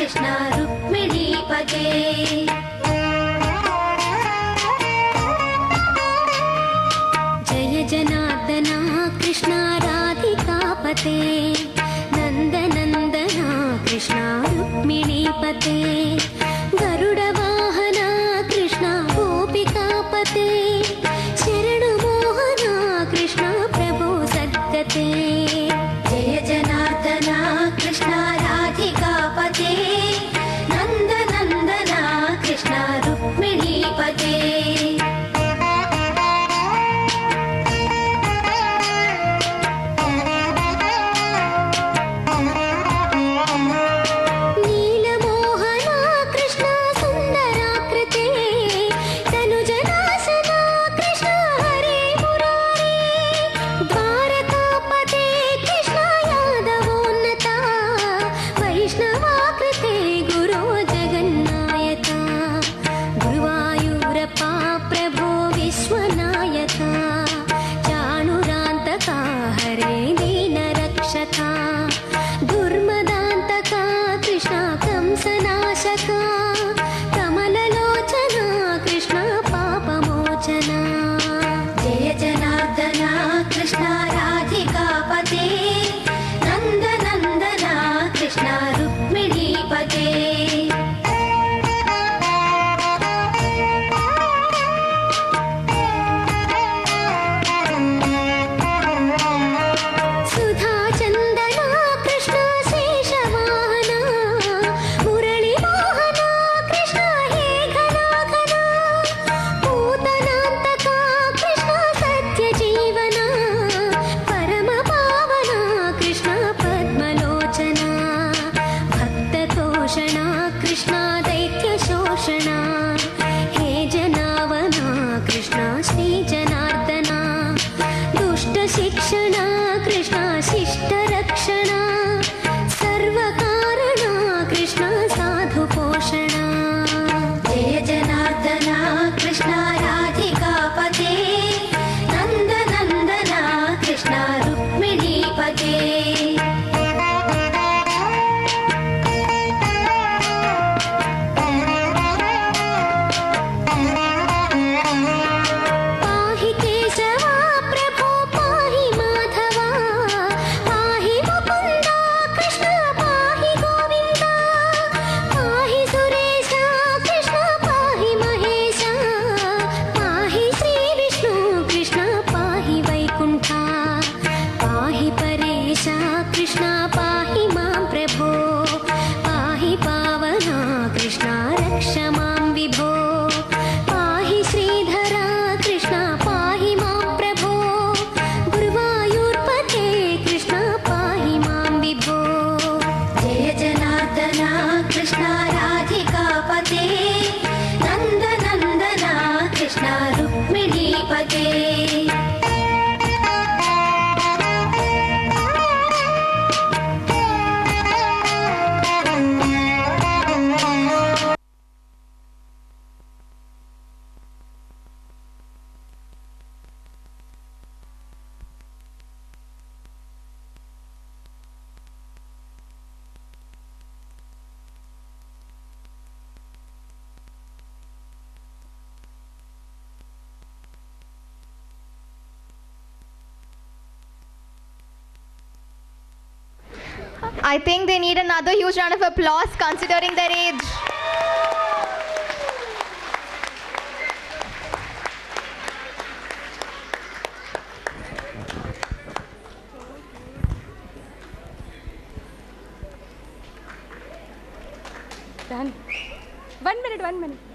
कृष्ण रुक्मिणीपते जय जनार्दना कृष्ण राधिकापते नन्दनन्दना कृष्ण रुक्मिणीपते गरुडवाहना कृष्ण गोपिकापते शरणुमोहना कृष्ण प्रभो सद्गते जय जनार्दना कृष्ण राधिकापते नन्दनन्दना कृष्ण रुक्मिणीपते दुर्मदान्तका कृष्ण कंसनाशका कमललोचना कृष्ण पापमोचना जय जनार्दना कृष्ण राधिकापते नन्दनन्दना कृष्ण रुक्मिणीपते शिक्षणा कृष्ण शिष्टरक्षणा सर्वकारणा कृष्ण साधुपोषणा जय जनार्दना Krishna राधिकापते नन्दनन्दना Krishna रुक्मिणीपते I think they need another huge round of applause considering their age. Done. 1 minute.